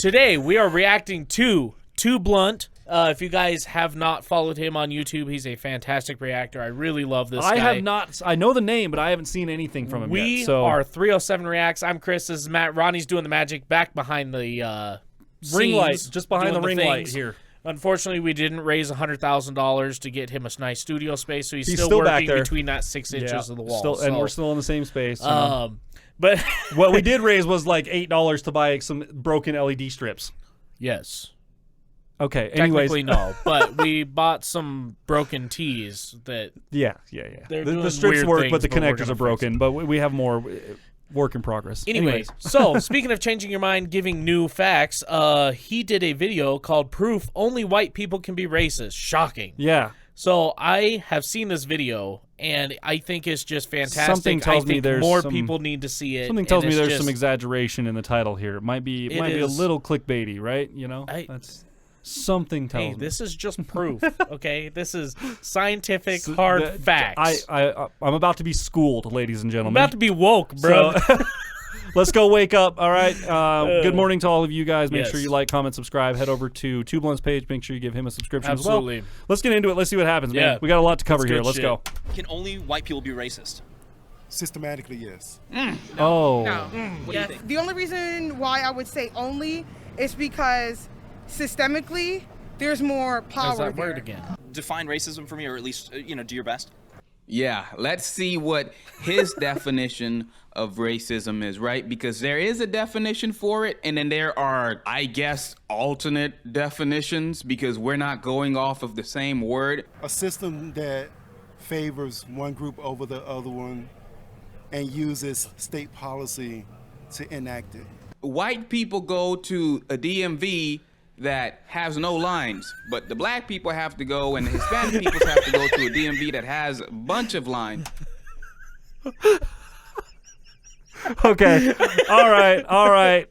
today we are reacting to TooBlunt. If you guys have not followed him on YouTube, he's a fantastic reactor. I really love this guy. I have not. I know the name, but I haven't seen anything from him yet. We are 307 Reacts. I'm Chris. This is Matt. Ronnie's doing the magic back behind the ring light, just behind the ring light here. Unfortunately, we didn't raise $100,000 to get him a nice studio space, so he's still working back there between that 6 inches of the wall. And we're still in the same space. But what we did raise was like $8 to buy some broken LED strips. Yes. Okay. Anyways, technically no, but we bought some broken tees that. Yeah. The strips work, but the connectors are broken. But we have more work in progress. Anyways, so speaking of changing your mind, giving new facts, he did a video called "Proof Only White People Can Be Racist." Shocking. Yeah. So I have seen this video, and I think it's just fantastic. Something tells me there's more people need to see it. Something tells me there's some exaggeration in the title here. It might be a little clickbably, right? You know, that's. Something tells me. This is just proof, okay? This is scientific, hard facts. I'm about to be schooled, ladies and gentlemen. I'm about to be woke, bro. So, let's go wake up, all right? Good morning to all of you guys. Make sure you like, comment, subscribe. Head over to TooBlunt's page. Make sure you give him a subscription as well. Let's get into it. Let's see what happens, man. We got a lot to cover here. Let's go. Can only white people be racist? Systematically, yes. No. Oh. No. What do you think? The only reason why I would say only is because systemically, there's more power. There's that word again. Define racism for me, or at least, do your best. Yeah, let's see what his definition of racism is, right? Because there is a definition for it, and then there are, I guess, alternate definitions, because we're not going off of the same word. A system that favors one group over the other one and uses state policy to enact it. White people go to a DMV that has no lines, but the black people have to go, and the Hispanic people have to go to a DMV that has a bunch of lines. Okay. All right,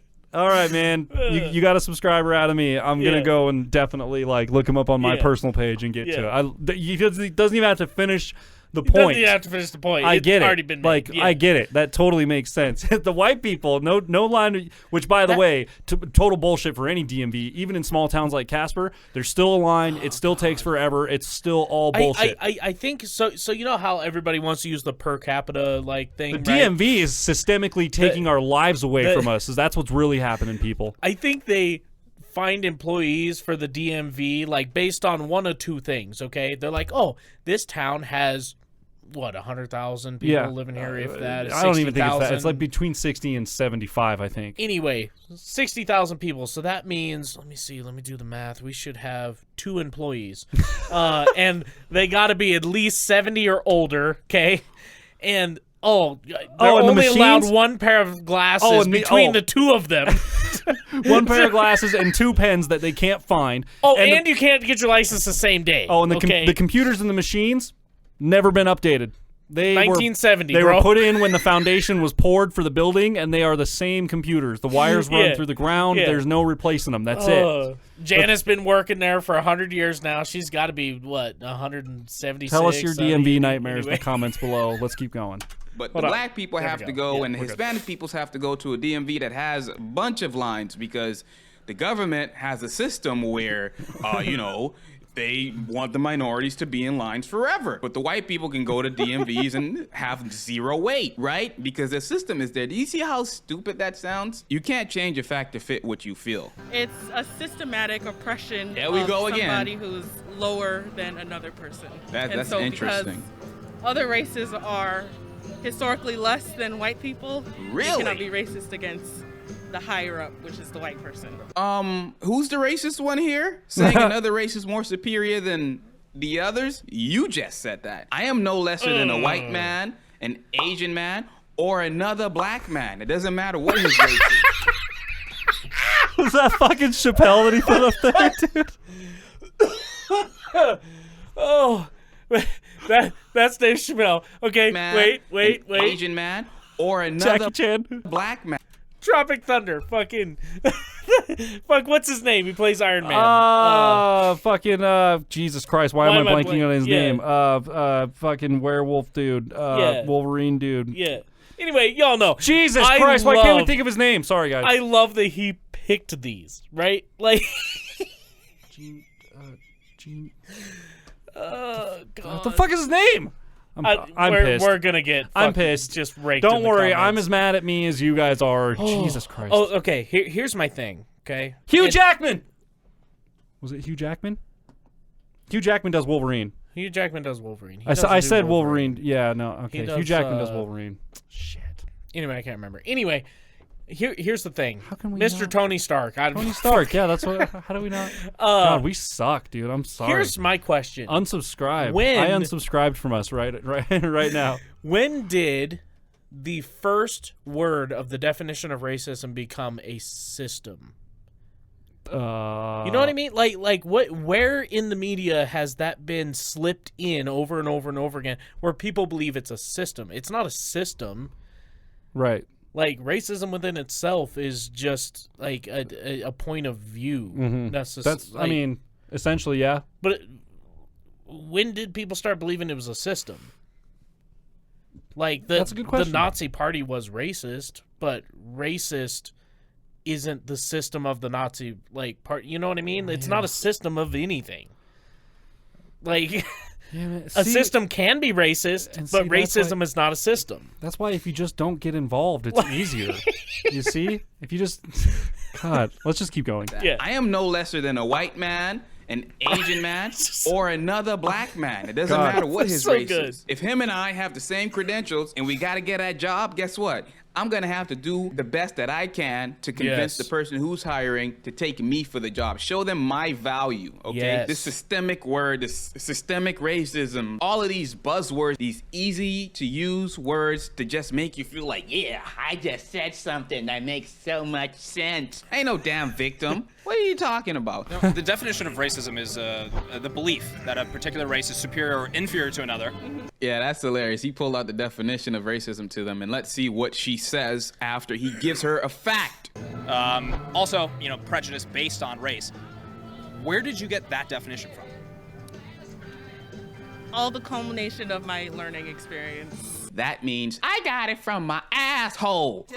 man. You got a subscriber out of me. I'm gonna go and definitely look him up on my personal page and get to it. He doesn't even have to finish the point. Doesn't even have to finish the point. I get it. Already been made. I get it. That totally makes sense. The white people, no line. Which, by the way, total bullshit for any DMV. Even in small towns like Casper, there's still a line. It still takes forever. It's still all bullshit. I think so. So you know how everybody wants to use the per capita thing. The DMV is systemically taking our lives away from us. That's what's really happening, people. I think they find employees for the DMV based on one of two things. Okay, they're like, oh, this town has. What, 100,000 people living here, if that? I don't even think it's that. It's between 60 and 75, I think. Anyway, 60,000 people. So that means, let me do the math. We should have 2 employees. And they got to be at least 70 or older, okay? And, they're only allowed one pair of glasses between the 2 of them. One pair of glasses and 2 pens that they can't find. Oh, and you can't get your license the same day. Oh, and the computers and the machines... Never been updated. They 1970, they were put in when the foundation was poured for the building, and they are the same computers. The wires run through the ground. There's no replacing them. That's it. Janet's been working there for 100 years now. She's got to be, 176? Tell us your DMV nightmares in the comments below. Let's keep going. But the black people have to go, and the Hispanic peoples have to go to a DMV that has a bunch of lines, because the government has a system where, they want the minorities to be in lines forever. But the white people can go to DMVs and have 0 wait, right? Because the system is there. Do you see how stupid that sounds? You can't change a fact to fit what you feel. It's a systematic oppression There we of go again. somebody who's lower than another person. That's interesting. Other races are historically less than white people. Really? You cannot be racist against the higher up, which is the white person. Who's the racist one here? Saying another race is more superior than the others? You just said that. I am no lesser than a white man, an Asian man, or another black man. It doesn't matter what his race is. Was that fucking Chappelle that he put up there, dude? Oh, that's Dave Chappelle. Okay, Man, wait. Asian man, or another Jackie Chan. black man. Tropic Thunder, fucking, what's his name? He plays Iron Man. Jesus Christ, why am I blanking on his name? Fucking werewolf dude, Wolverine dude. Yeah. Anyway, y'all know. Jesus Christ, why can't we think of his name? Sorry, guys. I love that he picked these, right? Like, God. What the fuck is his name? I'm pissed. We're gonna get. I'm pissed. Just raked. Don't in the worry, comments. I'm as mad at me as you guys are. Jesus Christ. Oh, okay. Here's my thing. Okay. Hugh Jackman. Was it Hugh Jackman? Hugh Jackman does Wolverine. Hugh Jackman does Wolverine. I said Wolverine. Yeah, no. Okay. Does, Hugh Jackman does Wolverine. Shit. Anyway, I can't remember. Anyway, here's the thing. How can we Mr. not? Tony Stark. Tony Stark. Yeah, that's what. How do we not? God, we suck, dude. I'm sorry. Here's my question. Unsubscribe. When- I unsubscribed from us right now. When did the first word of the definition of racism become a system? You know what I mean? Like what? Where in the media has that been slipped in over and over and over again, where people believe it's a system? It's not a system. Right. Like, racism within itself is just like a point of view. Mm-hmm. That's I mean, essentially, yeah. But when did people start believing it was a system? Like, That's a good question. The Nazi Party was racist, but racist isn't the system of the Nazi part. You know what I mean? It's not a system of anything. Like, a system can be racist, but racism is not a system. That's why if you just don't get involved, it's easier. You see? If you just... God, let's just keep going. Yeah. I am no lesser than a white man, an Asian man, or another black man. It doesn't matter what his so race good. is. If him and I have the same credentials and we got to get that job, guess what? I'm going to have to do the best that I can to convince the person who's hiring to take me for the job. Show them my value, okay? Yes. This systemic word, this systemic racism, all of these buzzwords, these easy-to-use words to just make you feel like, yeah, I just said something that makes so much sense. Ain't no damn victim. What are you talking about? The definition of racism is the belief that a particular race is superior or inferior to another. Yeah, that's hilarious. He pulled out the definition of racism to them, and let's see what she says after he gives her a fact. Also, prejudice based on race. Where did you get that definition from? All the culmination of my learning experience. That means I got it from my asshole.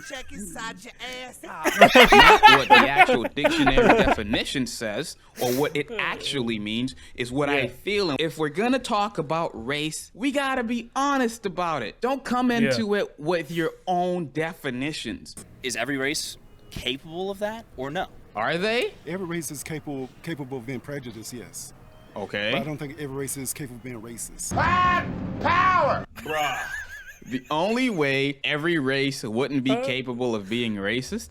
Check inside your asshole. Not what the actual dictionary definition says, or what it actually means, is what I feel. And if we're gonna talk about race, we gotta be honest about it. Don't come into it with your own definitions. Is every race capable of that or no? Are they? Every race is capable of being prejudiced, yes. Okay. But I don't think every race is capable of being racist. The only way every race wouldn't be capable of being racist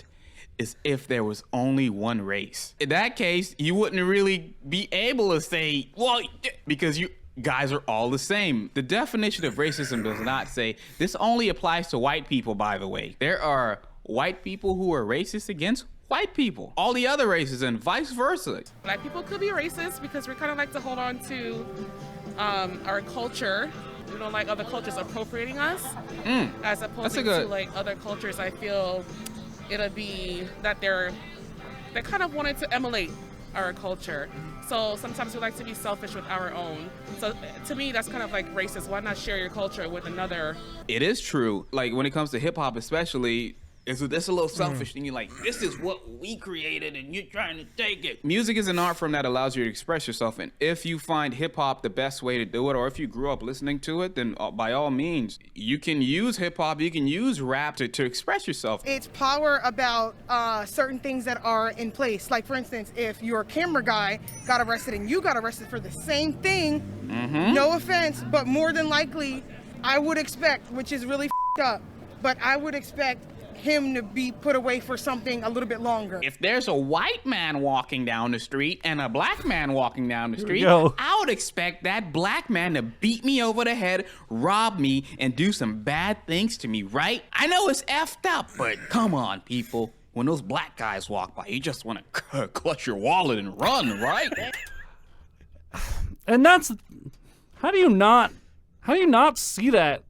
is if there was only one race. In that case, you wouldn't really be able to say, well, because you guys are all the same. The definition of racism does not say, this only applies to white people, by the way. There are white people who are racist against white people, all the other races, and vice versa. Black people could be racist because we kind of like to hold on to our culture. We don't like other cultures appropriating us. As opposed to like other cultures, I feel it'll be that they kind of wanted to emulate our culture. So sometimes we like to be selfish with our own. So to me, that's kind of like racist. Why not share your culture with another? It is true. Like when it comes to hip hop, especially, it's a little selfish thing. You're like, this is what we created and you're trying to take it. Music is an art form that allows you to express yourself. And if you find hip hop the best way to do it, or if you grew up listening to it, then by all means, you can use hip hop, you can use rap to express yourself. It's power about certain things that are in place. Like, for instance, if your camera guy got arrested and you got arrested for the same thing, no offense, but more than likely, I would expect, which is really f***ed up, but I would expect him to be put away for something a little bit longer. If there's a white man walking down the street and a black man walking down the street, Yo. I would expect that black man to beat me over the head, rob me, and do some bad things to me, right? I know it's effed up, but come on, people. When those black guys walk by, you just want to clutch your wallet and run, right? And that's... How do you not see that?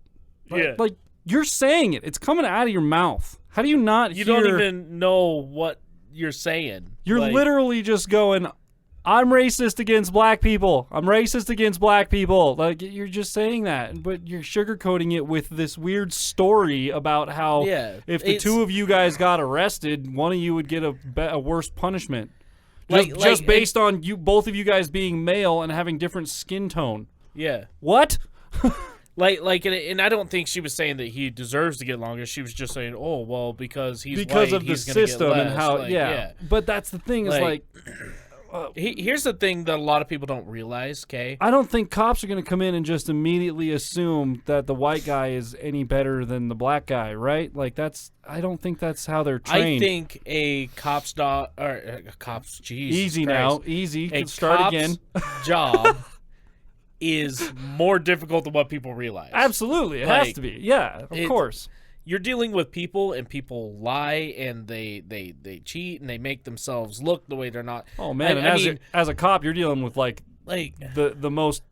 Like, you're saying it. It's coming out of your mouth. How do you not You hear... don't even know what you're saying. You're like, literally just going, I'm racist against black people. I'm racist against black people. Like, you're just saying that, but you're sugarcoating it with this weird story about how if the two of you guys got arrested, one of you would get a worse punishment. Just based on both of you guys being male and having different skin tone. Yeah. What? And I don't think she was saying that he deserves to get longer. She was just saying, oh, well, because he's white, of the he's gonna system get less. and how, But that's the thing is here's the thing that a lot of people don't realize, okay? I don't think cops are going to come in and just immediately assume that the white guy is any better than the black guy, right? Like, I don't think that's how they're trained. I think a cop's Jesus Easy Christ. now. Easy. A Start cop's again. job is more difficult than what people realize. Absolutely. It has to be. Yeah, of course. You're dealing with people, and people lie, and they cheat, and they make themselves look the way they're not. Oh man! As a cop, you're dealing with like the most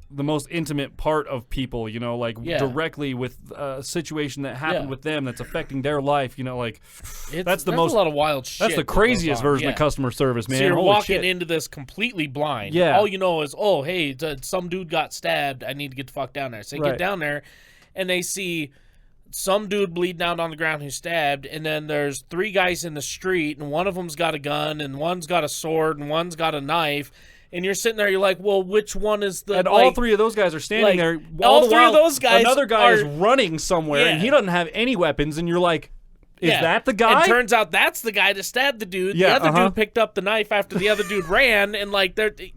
the most intimate part of people. Directly with a situation that happened with them that's affecting their life. There's a lot of wild shit. That's the craziest version of customer service, man. So you're Holy walking shit. into this completely blind. Yeah. All you know is, oh, hey, some dude got stabbed. I need to get the fuck down there. So they get down there, and they see some dude bleeding out on the ground who's stabbed, and then there's 3 guys in the street, and one of them's got a gun, and one's got a sword, and one's got a knife, and you're sitting there, you're like, well, which one is the... And all 3 of those guys are standing there. All 3 of those guys another guy is running somewhere, and he doesn't have any weapons, and you're like, is that the guy? It turns out that's the guy that stabbed the dude. Yeah, the other dude picked up the knife after the other dude ran, and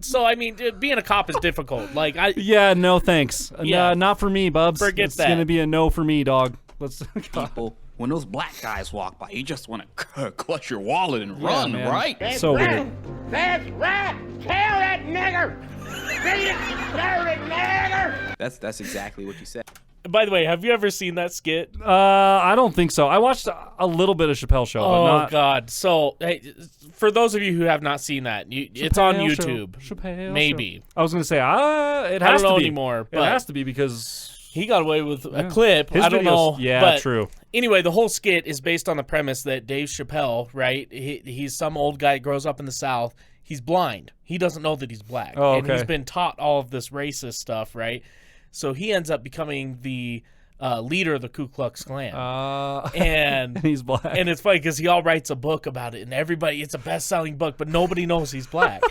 so I mean, being a cop is difficult. No thanks. Not for me, Bubs. Forget that. It's gonna be a no for me, dog. People, when those black guys walk by, you just want to clutch your wallet and run, man. right? That's so weird. That's right. Kill that nigger. Beat it, dirty nigger. That's exactly what you said. By the way, have you ever seen that skit? I don't think so. I watched a little bit of Chappelle Show. Oh, but not... God. So, hey, for those of you who have not seen that, it's on YouTube. Chappelle maybe. Show. I was going to say, it has to be. I don't know anymore. It has to be because... He got away with a clip. His I don't videos, know. Yeah, but true. Anyway, the whole skit is based on the premise that Dave Chappelle, right? He's some old guy, grows up in the South. He's blind. He doesn't know that he's black. Oh, okay. And he's been taught all of this racist stuff, right? So he ends up becoming the leader of the Ku Klux Klan. And he's black. And it's funny because he all writes a book about it, and it's a best-selling book, but nobody knows he's black.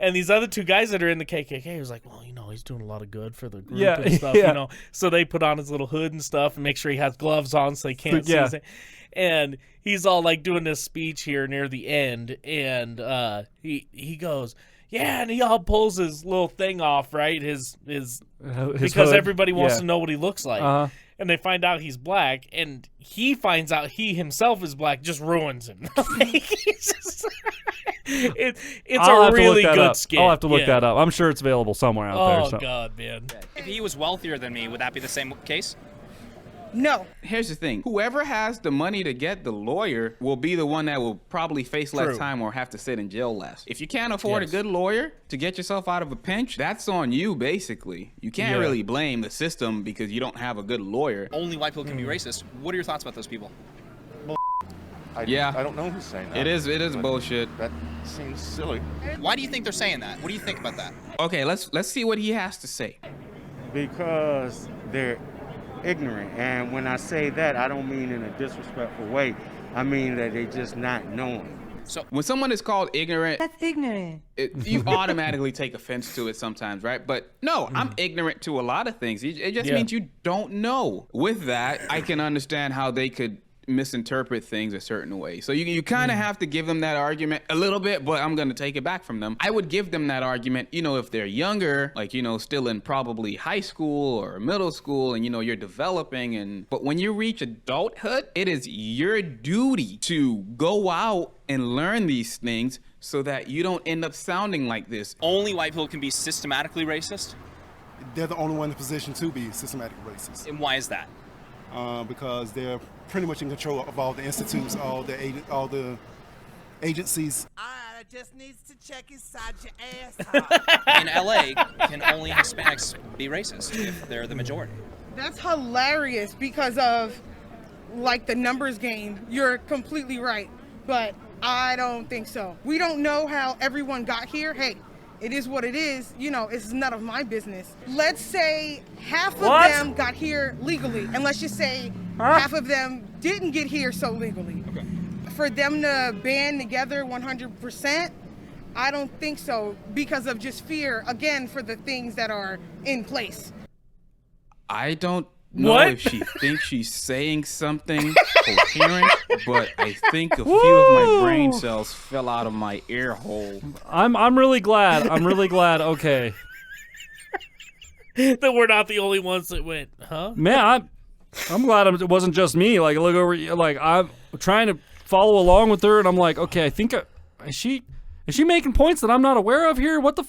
And these other 2 guys that are in the KKK was like, well, he's doing a lot of good for the group and stuff, So they put on his little hood and stuff and make sure he has gloves on so they can't see anything. And he's all like doing this speech here near the end, and he goes, yeah, and he all pulls his little thing off, right? His because hood. everybody wants to know what he looks like. Uh-huh. And they find out he's black, and he finds out he himself is black, just ruins him. It's a really good skit. I'll have to look that up. I'm sure it's available somewhere out there. Oh, So. God, man. If he was wealthier than me, would that be the same case? No. Here's the thing. Whoever has the money to get the lawyer will be the one that will probably face less time or have to sit in jail less. If you can't afford a good lawyer to get yourself out of a pinch, that's on you, basically. You can't really blame the system because you don't have a good lawyer. Only white people can be racist. What are your thoughts about those people? I don't know who's saying that. It is bullshit. That seems silly. Why do you think they're saying that? What do you think about that? Okay, let's see what he has to say. Because they're ignorant, and when I say that, I don't mean in a disrespectful way. I mean that they just not knowing. So when someone is called ignorant, that's ignorant. You automatically take offense to it sometimes, right? But no, I'm ignorant to a lot of things. It just means you don't know. With that, I can understand how they could misinterpret things a certain way. So you kind of have to give them that argument a little bit, but I'm going to take it back from them. I would give them that argument, if they're younger, like, still in probably high school or middle school, and, you're developing. But when you reach adulthood, it is your duty to go out and learn these things so that you don't end up sounding like this. Only white people can be systematically racist? They're the only one in the position to be systematic racist. And why is that? Because they're pretty much in control of all the institutes, all the agencies. I just needs to check inside your asshole. In LA, can only Hispanics be racist if they're the majority? That's hilarious because of the numbers game. You're completely right. But I don't think so. We don't know how everyone got here. Hey, it is what it is. You know, it's none of my business. Let's say half of them got here legally, and let's just say half of them didn't get here so legally. Okay. For them to band together 100%, I don't think so, because of just fear, again, for the things that are in place. I don't know if she thinks she's saying something coherent, but I think a few of my brain cells fell out of my ear hole. I'm really glad. I'm really glad. Okay. That we're not the only ones that went, huh? Man, I'm glad it wasn't just me. Like, look over, like, I'm trying to follow along with her, and I'm like, okay, I think is she making points that I'm not aware of here? What the?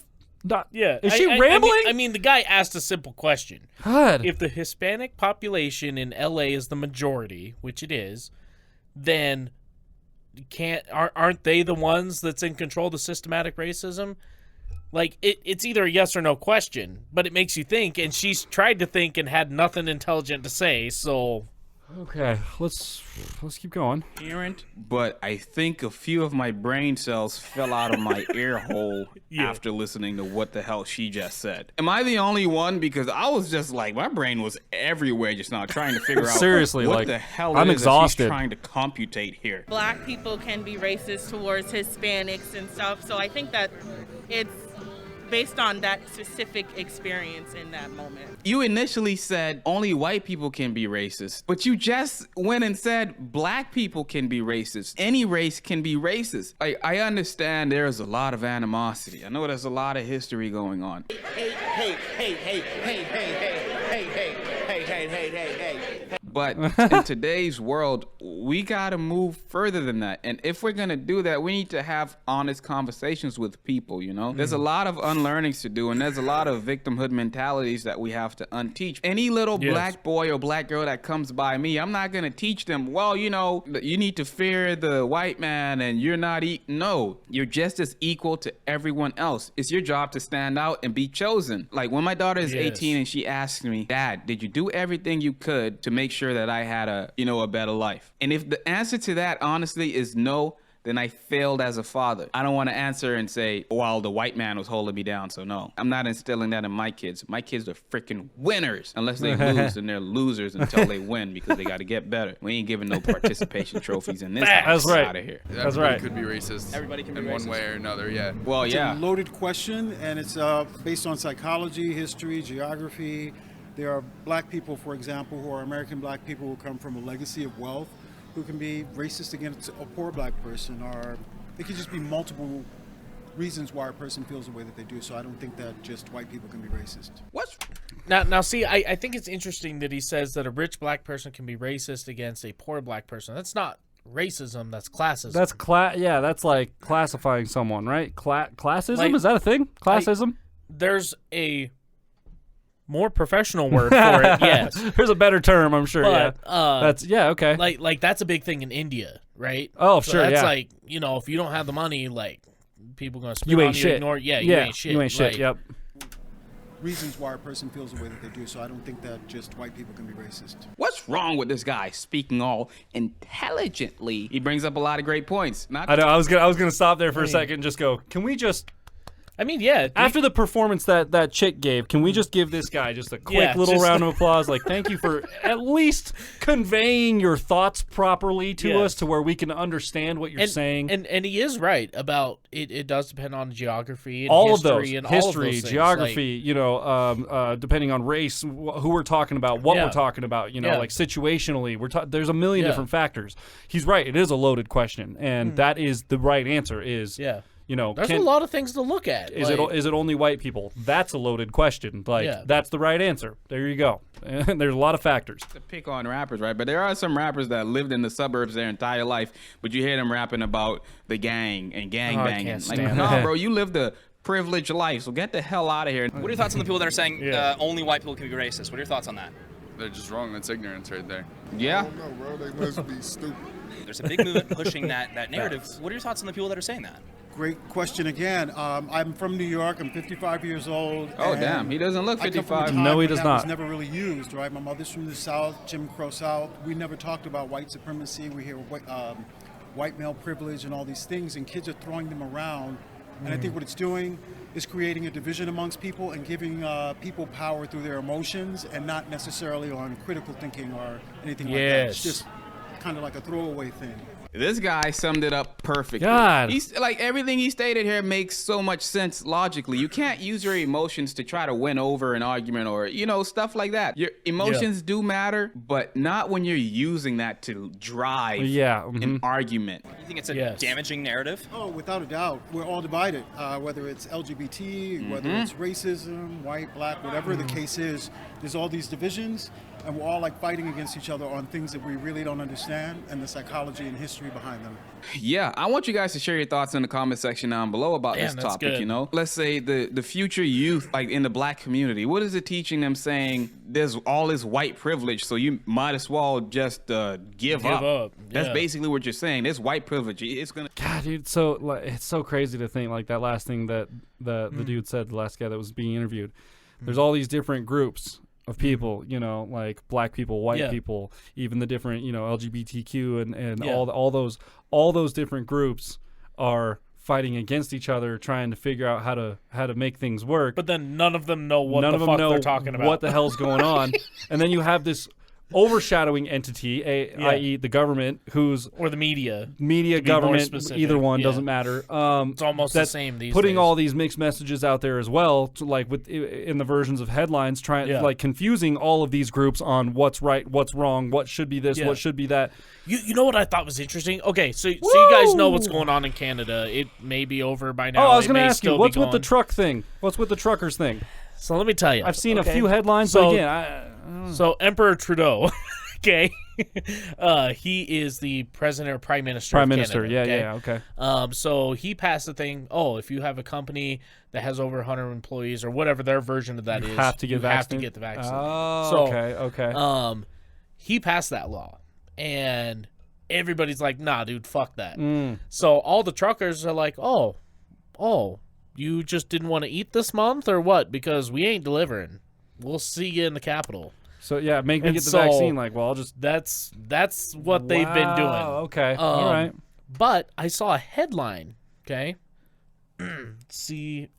Yeah. Is she rambling? I mean, the guy asked a simple question. God. If the Hispanic population in LA is the majority, which it is, then aren't they the ones that's in control of the systematic racism? Like, it's either a yes or no question, but it makes you think, and she's tried to think and had nothing intelligent to say, so... Okay, let's keep going. But I think a few of my brain cells fell out of my ear hole after listening to what the hell she just said. Am I the only one? Because I was just like, my brain was everywhere just now trying to figure out seriously, what like, the hell I'm it is exhausted. that she's trying to computate here. Black people can be racist towards Hispanics and stuff, so I think that it's based on that specific experience in that moment. You initially said only white people can be racist, but you just went and said black people can be racist. Any race can be racist. I understand there's a lot of animosity. I know there's a lot of history going on. But in today's world, we gotta move further than that. And if we're gonna do that, we need to have honest conversations with people, you know? There's a lot of unlearnings to do, and there's a lot of victimhood mentalities that we have to unteach. Any little black boy or black girl that comes by me, I'm not gonna teach them, well, you know, you need to fear the white man and you're not no, you're just as equal to everyone else. It's your job to stand out and be chosen. Like when my daughter is 18 and she asks me, Dad, did you do everything you could to make sure that I had a better life? And if the answer to that honestly is no, then I failed as a father. I don't want to answer and say, well, the white man was holding me down, so no. I'm not instilling that in my kids. My kids are freaking winners. Unless they lose, then they're losers until they win because they got to get better. We ain't giving no participation trophies in this house. That's right. Out of here. That's right. Could be racist. Everybody can be in racist. one way or another, yeah. Well, It's yeah. a loaded question, and it's based on psychology, history, geography. There are black people, for example, who are American black people who come from a legacy of wealth, who can be racist against a poor black person, or it could just be multiple reasons why a person feels the way that they do. So I don't think that just white people can be racist. What? Now, see, I think it's interesting that he says that a rich black person can be racist against a poor black person. That's not racism, that's classism. That's that's like classifying someone, right? Classism? Like, is that a thing? Classism? There's a more professional word for it, yes. There's a better term, I'm sure. But, that's okay. Like that's a big thing in India, right? Oh, so sure, that's yeah. like, you know, if you don't have the money, like people gonna spit You on ain't you, shit. ignore, you ain't shit. You ain't shit. Right. Yep. Reasons why a person feels the way that they do. So I don't think that just white people can be racist. What's wrong with this guy speaking all intelligently? He brings up a lot of great points. I know. I was gonna stop there for a second and just go, can we just? I mean, yeah. After the performance that chick gave, can we just give this guy just a quick little round of applause? Like, thank you for at least conveying your thoughts properly to us to where we can understand what you're saying. And he is right about it. It does depend on geography and all history of those. and History, all of those things. geography, like, depending on race, who we're talking about, what we're talking about, like situationally. There's a million different factors. He's right. It is a loaded question, and that is the right answer is there's a lot of things to look at. Is it only white people? That's a loaded question. That's the right answer. There you go. There's a lot of factors. To pick on rappers, right? But there are some rappers that lived in the suburbs their entire life, but you hear them rapping about the gang and gang banging. Like, no, bro, you lived a privileged life, so get the hell out of here. What are your thoughts on the people that are saying only white people can be racist? What are your thoughts on that? They're just wrong. That's ignorance right there. Yeah. I don't know, bro. They must be stupid. There's a big movement pushing that narrative. What are your thoughts on the people that are saying that? Great question again. I'm from New York. I'm 55 years old. Oh, damn. He doesn't look 55. No, he does not. That was never really used, right? My mother's from the South, Jim Crow South. We never talked about white supremacy. We hear white male privilege and all these things, and kids are throwing them around. And I think what it's doing is creating a division amongst people and giving people power through their emotions and not necessarily on critical thinking or anything like that. It's just kind of like a throwaway thing. This guy summed it up perfectly. God. He's like, everything he stated here makes so much sense logically. You can't use your emotions to try to win over an argument or, you know, stuff like that. Your emotions do matter, but not when you're using that to drive an argument. You think it's a damaging narrative? Oh, without a doubt. We're all divided, whether it's LGBT, whether it's racism, white, black, whatever the case is. There's all these divisions, and we're all like fighting against each other on things that we really don't understand and the psychology and history behind them. Yeah, I want you guys to share your thoughts in the comment section down below about this topic, you know? Let's say the future youth, like in the black community, what is it teaching them saying there's all this white privilege, so you might as well just give up. That's basically what you're saying. This white privilege, it's gonna... God, dude, so like, it's so crazy to think like that last thing that the dude said, the last guy that was being interviewed. There's all these different groups of people, you know, like black people, white people, even the different, you know, LGBTQ and all those different groups are fighting against each other, trying to figure out how to make things work. But then none of them know what the fuck they're talking about. What the hell's going on? And then you have this overshadowing entity, i.e. the government, or the media, government, either one doesn't matter. It's almost the same these putting days. all these mixed messages out there as well, like in the versions of headlines, trying like confusing all of these groups on what's right, what's wrong, what should be this, what should be that. You know what I thought was interesting? Okay, so you guys know what's going on in Canada. It may be over by now. Oh, I was going to ask you, what's with the truck thing? What's with the truckers thing? So let me tell you. I've seen a few headlines, but again, so Emperor Trudeau, okay, he is the president or prime minister. Prime of minister, Canada, okay. So he passed the thing. Oh, if you have a company that has over 100 employees or whatever their version of that is, you have to get the vaccine. Oh, so, okay. He passed that law, and everybody's like, "Nah, dude, fuck that." So all the truckers are like, "Oh, you just didn't want to eat this month or what? Because we ain't delivering. We'll see you in the Capitol." So yeah, make me get the vaccine. Like, well, I'll just that's what they've been doing. Okay, all right. But I saw a headline. Okay, they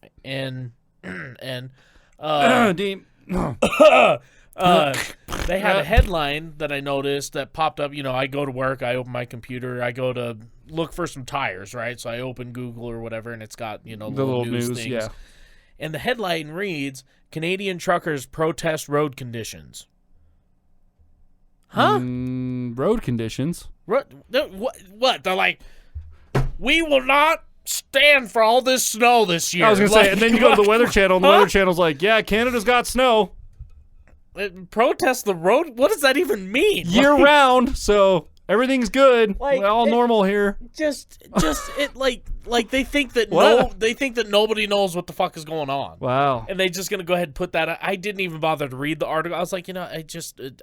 had a headline that I noticed that popped up. You know, I go to work, I open my computer, I go to look for some tires, right? So I open Google or whatever, and it's got, you know, the little news things. Yeah. And the headline reads, "Canadian truckers protest road conditions." Huh? Road conditions? What? They're like, "We will not stand for all this snow this year." I was going to say, and then you go to the Weather Channel, and the Weather Channel's like, "Yeah, Canada's got snow." Protest the road? What does that even mean? Year round, so everything's good. Like, we're all normal here. Just it like they think that they think that nobody knows what the fuck is going on. Wow. And they just gonna go ahead and put that. I didn't even bother to read the article. I was like, you know,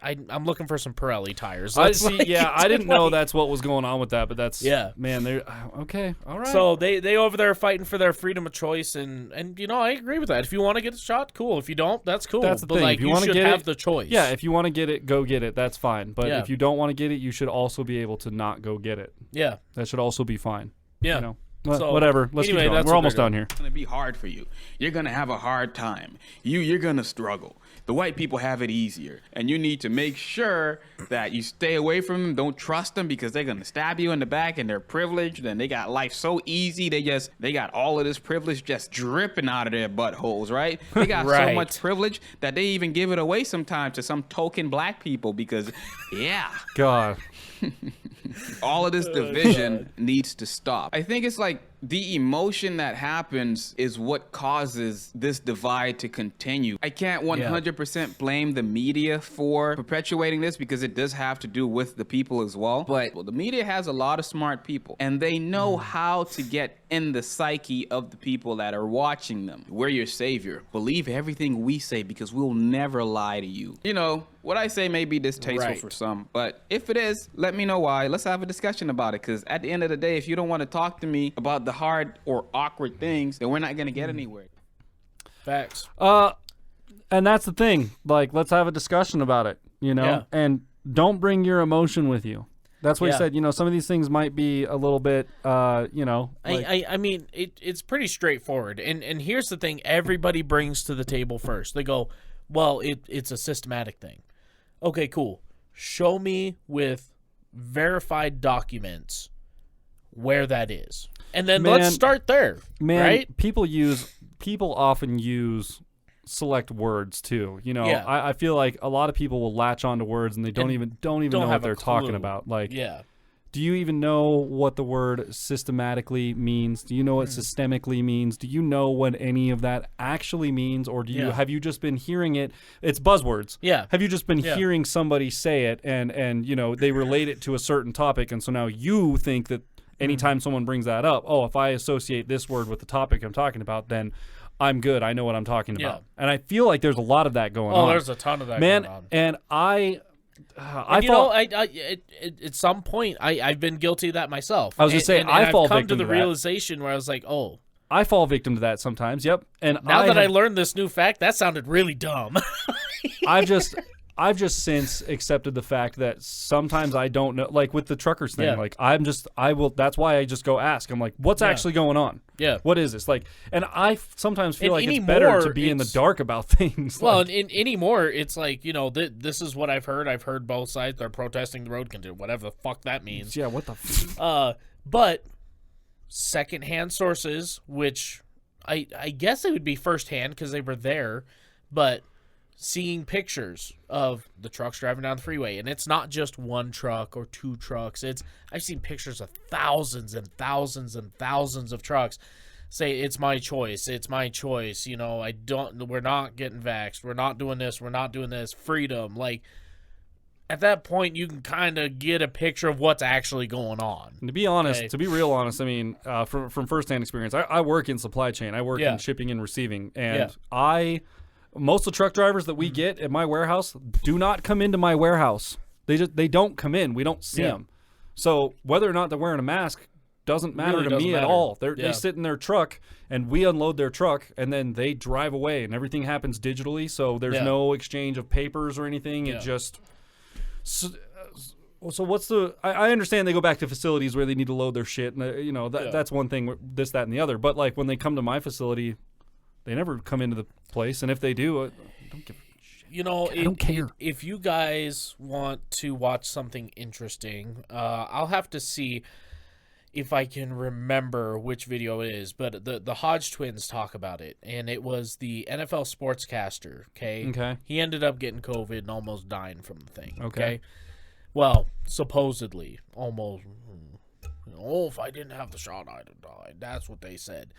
I'm looking for some Pirelli tires. I didn't know that's what was going on with that, but that's man. They're okay. All right. So they over there fighting for their freedom of choice, and you know, I agree with that. If you want to get a shot, cool. If you don't, that's cool. That's the but thing. Like, if you want to have the choice. Yeah. If you want to get it, go get it. That's fine. But if you don't want to get it, you should also be able to not go get it. Yeah. That should also be fine. Yeah. You know? So, whatever. Let's keep going. We're almost done here. It's going to be hard for you. You're going to have a hard time. You're going to struggle. The white people have it easier. And you need to make sure that you stay away from them. Don't trust them because they're going to stab you in the back and they're privileged and they got life so easy. They got all of this privilege just dripping out of their buttholes, right? They got so much privilege that they even give it away sometimes to some token black people because, God. all of this division needs to stop. I think it's like the emotion that happens is what causes this divide to continue. I can't 100% blame the media for perpetuating this because it does have to do with the people as well. But the media has a lot of smart people and they know how to get in the psyche of the people that are watching them. We're your savior. Believe everything we say because we'll never lie to you. You know, what I say may be distasteful for some, but if it is, let me know why. Let's have a discussion about it because at the end of the day, if you don't want to talk to me about the hard or awkward things, then we're not going to get anywhere. Facts. And that's the thing. Like, let's have a discussion about it, you know? Yeah. And don't bring your emotion with you. That's what he said. Some of these things might be a little bit, I mean, it's pretty straightforward. And here's the thing everybody brings to the table first. They go, well, it's a systematic thing. Okay, cool. Show me with verified documents where that is. And then let's start there, right? People often use select words too. I feel like a lot of people will latch onto words and they don't even know what they're talking about. Like, do you even know what the word systematically means? Do you know what systemically means? Do you know what any of that actually means, or have you just been hearing it? It's buzzwords. Yeah. Have you just been hearing somebody say it and they relate it to a certain topic, and so now you think that anytime someone brings that up, if I associate this word with the topic I'm talking about, then I'm good. I know what I'm talking about. And I feel like there's a lot of that going on. Oh, there's a ton of that going on. And at some point, I've been guilty of that myself. I was going to say, I fall victim to that. I've come to the realization where I was like, oh. I fall victim to that sometimes, yep. And now that I learned this new fact, that sounded really dumb. I've just since accepted the fact that sometimes I don't know, like with the truckers thing, like that's why I just go ask. I'm like, what's actually going on? Yeah. What is this? Like, and I sometimes feel like it's better to be in the dark about things. Well, anymore, it's like, this is what I've heard. I've heard both sides. They're protesting the road condition, whatever the fuck that means. Yeah, what the but secondhand sources, which I guess it would be firsthand because they were there, but seeing pictures of the trucks driving down the freeway, and it's not just one truck or two trucks. I've seen pictures of thousands and thousands and thousands of trucks say it's my choice. We're not getting vaxxed. We're not doing this. We're not doing this. Freedom. Like, at that point, you can kind of get a picture of what's actually going on. And to be honest, to be real honest, I mean, from firsthand experience, I work in supply chain. I work in shipping and receiving, and most of the truck drivers that we get at my warehouse do not come into my warehouse. They don't come in. We don't see them. So whether or not they're wearing a mask doesn't matter to me at all. They sit in their truck, and we unload their truck, and then they drive away, and everything happens digitally. So there's no exchange of papers or anything. It just so what's the? I understand they go back to facilities where they need to load their shit, and that's one thing. This, that, and the other. But like when they come to my facility, they never come into the place, and if they do, I don't give a shit. I don't care. If you guys want to watch something interesting, I'll have to see if I can remember which video it is. But the Hodge twins talk about it, and it was the NFL sportscaster. Okay. He ended up getting COVID and almost dying from the thing. Okay. Well, supposedly, almost. If I didn't have the shot, I'd have died. That's what they said.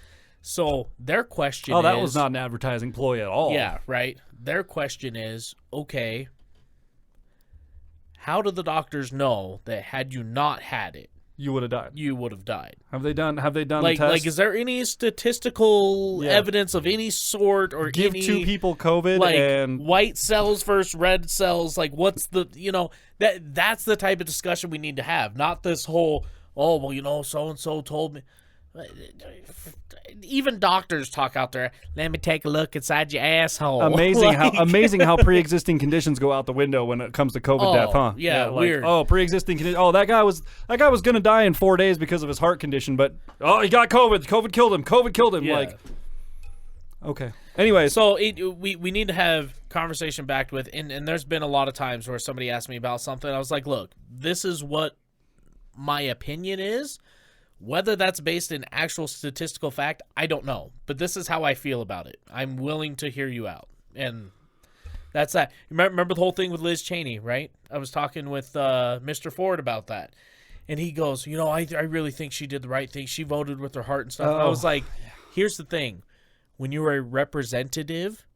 So their question is... Oh, that was not an advertising ploy at all. Yeah, right. Their question is, okay, how do the doctors know that had you not had it, you would have died? You would have died. Have they done a test? Like, is there any statistical evidence of any sort, or give two people COVID and white cells versus red cells? Like, what's the that's the type of discussion we need to have, not this whole so and so told me. Even doctors talk out there. Let me take a look inside your asshole. Amazing how pre-existing conditions go out the window when it comes to COVID death, huh? Yeah, weird. Pre-existing condition. Oh, that guy was gonna die in 4 days because of his heart condition, but he got COVID. COVID killed him. Yeah. Like, okay. Anyway, so we need to have conversation backed with, and there's been a lot of times where somebody asked me about something. I was like, look, this is what my opinion is. Whether that's based in actual statistical fact, I don't know. But this is how I feel about it. I'm willing to hear you out. And that's that. Remember the whole thing with Liz Cheney, right? I was talking with Mr. Ford about that. And he goes, I really think she did the right thing. She voted with her heart and stuff. And I was like, here's the thing. When you're a representative,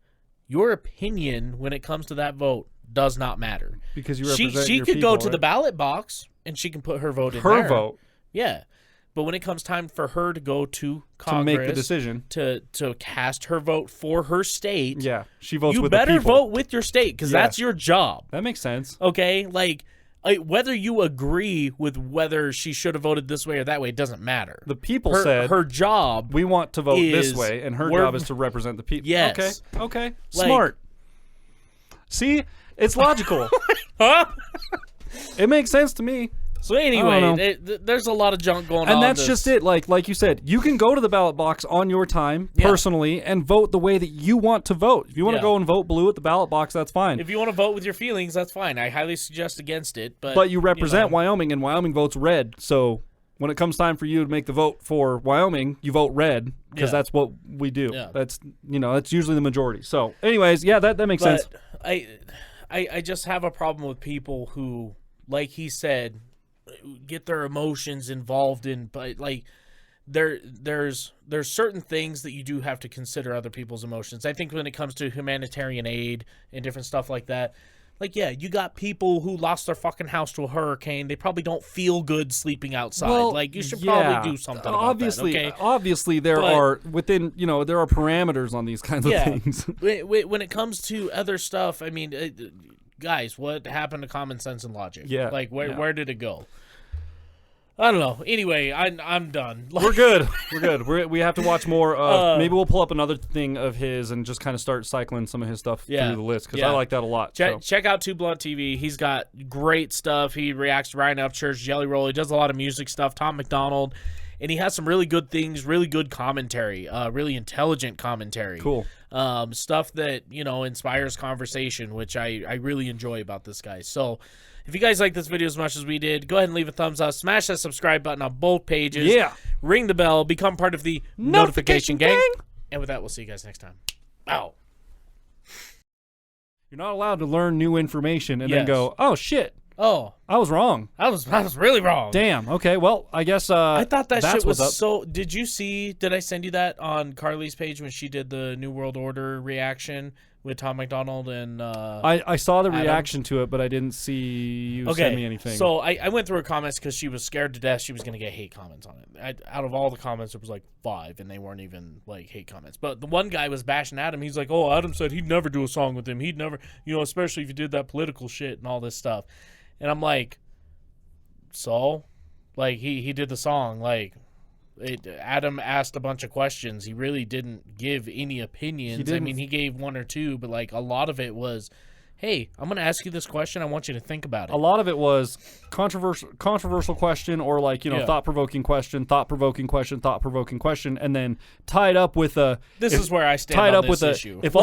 your opinion when it comes to that vote does not matter. Because you represent she your could people, go to the ballot box and she can put her vote in her there. Vote. Yeah. But when it comes time for her to go to Congress to make the decision to cast her vote for her state, she votes you with the better people. vote with your state because that's your job. That makes sense. Okay, like whether you agree with whether she should have voted this way or that way, it doesn't matter. The people said her job. We want to vote this way, and her job is to represent the people. Yes. Okay. Smart. See, it's logical. Huh? It makes sense to me. So anyway, there's a lot of junk going on. And that's just it. Like you said, you can go to the ballot box on your time personally and vote the way that you want to vote. If you want to go and vote blue at the ballot box, that's fine. If you want to vote with your feelings, that's fine. I highly suggest against it. But you represent Wyoming, and Wyoming votes red. So when it comes time for you to make the vote for Wyoming, you vote red because that's what we do. Yeah. That's that's usually the majority. So anyways, that makes sense. I just have a problem with people who, like he said, get their emotions involved in, but like there's certain things that you do have to consider other people's emotions. I think when it comes to humanitarian aid and different stuff like that, like, yeah, you got people who lost their fucking house to a hurricane. They probably don't feel good sleeping outside. Well, like, you should probably do something about that, okay? Obviously, there are within, there are parameters on these kinds of things. When it comes to other stuff, I mean, guys, what happened to common sense and logic? Yeah. Like, where did it go? I don't know. Anyway, I'm done. We're good. We're good. We have to watch more of. Maybe we'll pull up another thing of his and just kind of start cycling some of his stuff through the list because I like that a lot. Check out TooBlunt TV. He's got great stuff. He reacts to Ryan Upchurch, Jelly Roll. He does a lot of music stuff. Tom McDonald, and he has some really good things, really good commentary, really intelligent commentary. Cool. Stuff that inspires conversation, which I really enjoy about this guy. So. If you guys like this video as much as we did, go ahead and leave a thumbs up. Smash that subscribe button on both pages. Yeah. Ring the bell. Become part of the notification gang. And with that, we'll see you guys next time. Ow. You're not allowed to learn new information and then go, oh, shit. Oh. I was wrong. I was really wrong. Damn. Okay. Well, I guess I thought that shit was up. so... Did I send you that on Carly's page when she did the New World Order reaction with Tom McDonald and I saw the reaction to it, but I didn't see you send me anything. So I went through her comments because she was scared to death she was going to get hate comments on it. Out of all the comments, it was like 5, and they weren't even like hate comments. But the one guy was bashing Adam. He's like, oh, Adam said he'd never do a song with him. He'd never, especially if you did that political shit and all this stuff. And I'm like, so? Like, he did the song. Like, Adam asked a bunch of questions. He really didn't give any opinions. I mean, he gave 1 or 2, but, like, a lot of it was, hey, I'm going to ask you this question. I want you to think about it. A lot of it was controversial question or, like, thought-provoking question, thought-provoking question, thought-provoking question, and then tied up with a... This is where I stand on this issue. If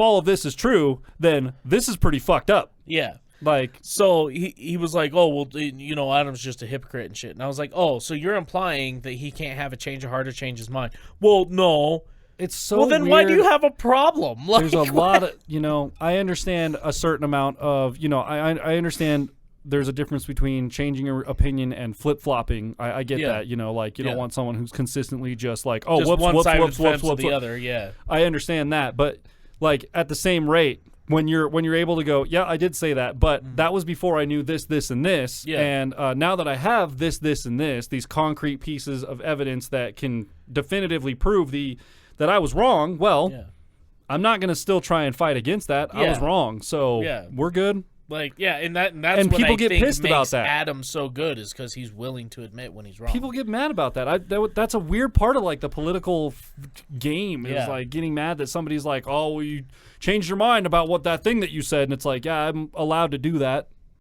all of this is true, then this is pretty fucked up. Yeah. Like, so he was like, oh, well, Adam's just a hypocrite and shit. And I was like, oh, so you're implying that he can't have a change of heart or change his mind. Well, no. It's so well, then weird. Why do you have a problem? Like, there's a lot of, I understand a certain amount of, I understand there's a difference between changing your opinion and flip-flopping. I get that, like, you don't want someone who's consistently just like, oh, just whoops, the other, yeah. I understand that, but, like, at the same rate, when you're able to go, yeah, I did say that, but that was before I knew this, and this. Yeah. And now that I have this, and this, these concrete pieces of evidence that can definitively prove that I was wrong, well, I'm not going to still try and fight against that. I was wrong. So we're good. Like, yeah, and that's what people I get think pissed makes about that. Adam so good is because he's willing to admit when he's wrong. People get mad about that. That's a weird part of, like, the political game is, like, getting mad that somebody's like, oh, well, you changed your mind about what that thing that you said. And it's like, yeah, I'm allowed to do that.